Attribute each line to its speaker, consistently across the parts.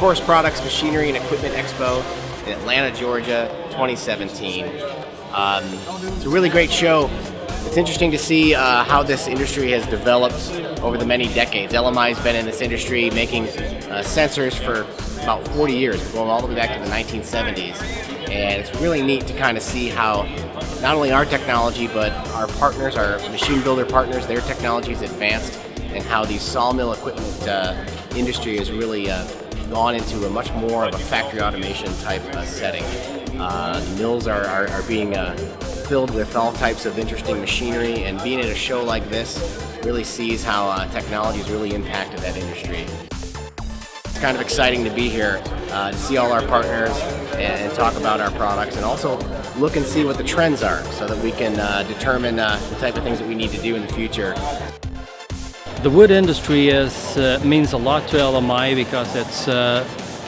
Speaker 1: Forest Products Machinery and Equipment Expo in Atlanta, Georgia, 2017. It's a really great show. It's interesting to see how this industry has developed over the many decades. LMI has been in this industry making sensors for about 40 years, going all the way back to the 1970s. And it's really neat to kind of see how not only our technology, but our partners, our machine builder partners, their technology is advanced, and how the sawmill equipment industry has really gone into a much more of a factory automation type setting. The mills are being filled with all types of interesting machinery, and being at a show like this really sees how technology has really impacted that industry. It's kind of exciting to be here to see all our partners and talk about our products, and also look and see what the trends are so that we can determine the type of things that we need to do in the future.
Speaker 2: The wood industry means a lot to LMI because it's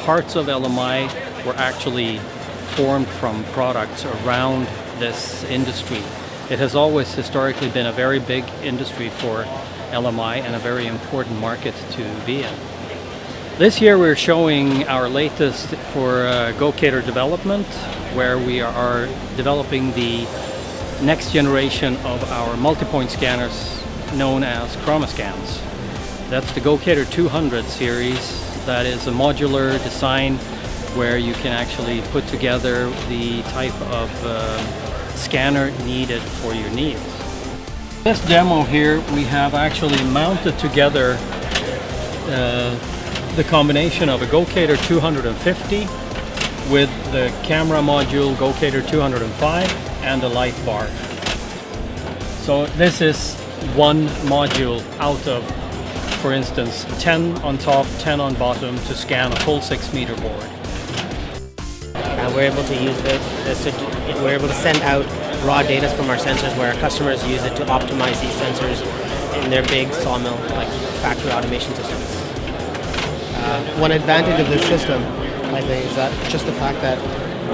Speaker 2: parts of LMI were actually formed from products around this industry. It has always historically been a very big industry for LMI and a very important market to be in. This year we're showing our latest for GoCater development, where we are developing the next generation of our multi-point scanners known as ChromaScans. That's the GoCater 200 series. That is a modular design where you can actually put together the type of scanner needed for your needs. This demo here, we have actually mounted together the combination of a GoCater 250 with the camera module GoCater 205 and a light bar. So this is one module out of, for instance, 10 on top, 10 on bottom to scan a full 6-meter board.
Speaker 3: We're able to use we're able to send out raw data from our sensors where our customers use it to optimize these sensors in their big sawmill, like factory automation systems. One advantage of this system, I think, is that just the fact that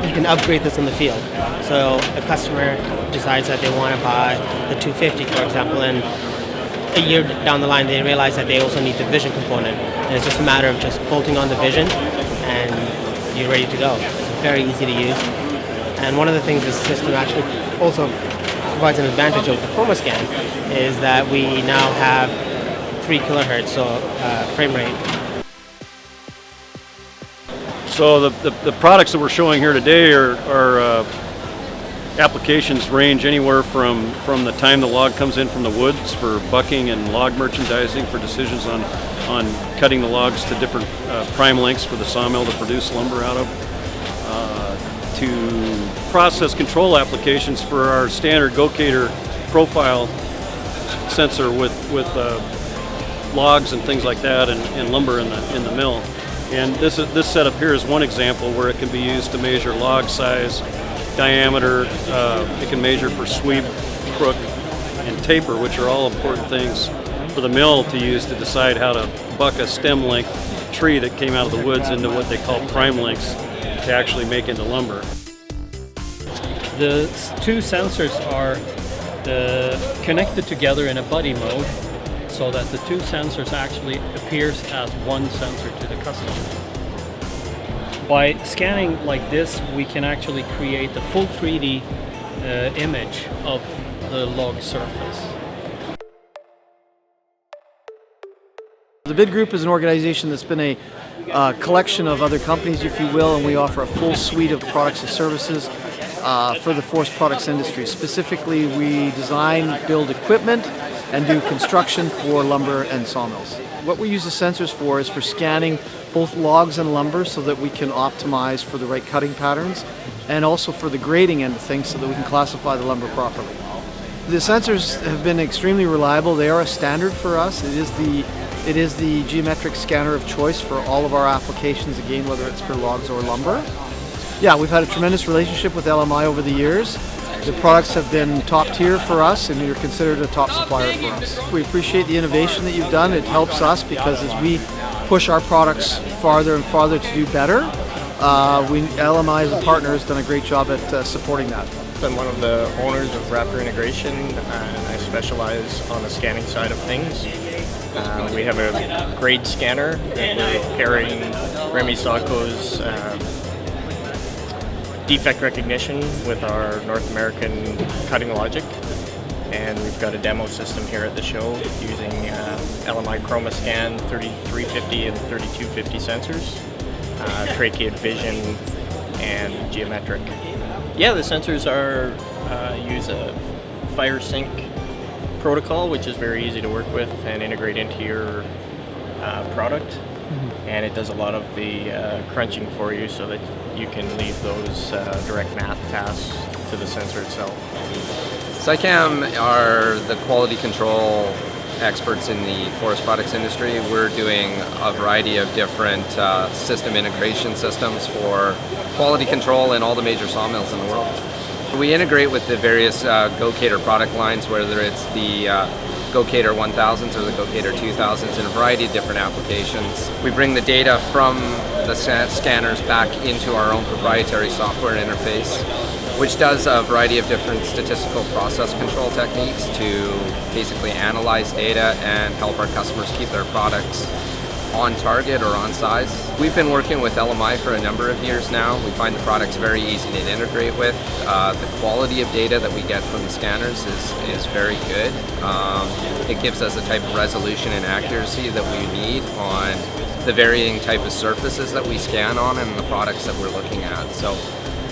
Speaker 3: you can upgrade this in the field. So a customer decides that they want to buy the 250, for example, and a year down the line they realize that they also need the vision component. And it's just a matter of just bolting on the vision and you're ready to go. It's very easy to use. And one of the things this system actually also provides an advantage of the ChromaScan is that we now have 3 kilohertz, so frame rate.
Speaker 4: So the products that we're showing here today are applications range anywhere from the time the log comes in from the woods for bucking and log merchandising for decisions on cutting the logs to different prime lengths for the sawmill to produce lumber out of, to process control applications for our standard GoCater profile sensor with logs and things like that and lumber in the mill. And this setup here is one example where it can be used to measure log size, diameter. It can measure for sweep, crook, and taper, which are all important things for the mill to use to decide how to buck a stem length tree that came out of the woods into what they call prime lengths to actually make into lumber. The 2 sensors are connected together in a buddy mode, so that the 2 sensors actually appears as one sensor to the customer. By scanning like this, we can actually create a full 3D image of the log surface.
Speaker 5: The BID Group is an organization that's been a collection of other companies, if you will, and we offer a full suite of products and services for the forest products industry. Specifically, we design, build equipment, and do construction for lumber and sawmills. What we use the sensors for is for scanning both logs and lumber so that we can optimize for the right cutting patterns, and also for the grading end of things so that we can classify the lumber properly. The sensors have been extremely reliable. They are a standard for us. It is the geometric scanner of choice for all of our applications, again, whether it's for logs or lumber. Yeah, we've had a tremendous relationship with LMI over the years. The products have been top tier for us, and you're considered a top supplier for us. We appreciate the innovation that you've done. It helps us because as we push our products farther and farther to do better, LMI as a partner has done a great job at supporting that.
Speaker 6: I'm one of the owners of Raptor Integration, and I specialize on the scanning side of things. We have a grade scanner that we're pairing Remy Sacco's defect recognition with our North American cutting logic. And we've got a demo system here at the show using LMI Chroma Scan 3350 and 3250 sensors, tracheate vision, and geometric. Yeah, the sensors use a fire sync protocol, which is very easy to work with and integrate into your product. And it does a lot of the crunching for you so that you can leave those direct math tasks to the sensor itself.
Speaker 7: SciCam are the quality control experts in the forest products industry. We're doing a variety of different system integration systems for quality control in all the major sawmills in the world. We integrate with the various GoCater product lines, whether it's the GoCater 1000s or the GoCater 2000s, in a variety of different applications. We bring the data from the scanners back into our own proprietary software interface, which does a variety of different statistical process control techniques to basically analyze data and help our customers keep their products on target or on size. We've been working with LMI for a number of years now. We find the products very easy to integrate with. The quality of data that we get from the scanners is very good. It gives us a type of resolution and accuracy that we need on the varying type of surfaces that we scan on and the products that we're looking at. So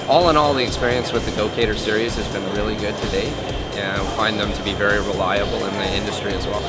Speaker 7: all in all, the experience with the GoCater series has been really good to date, and we find them to be very reliable in the industry as well.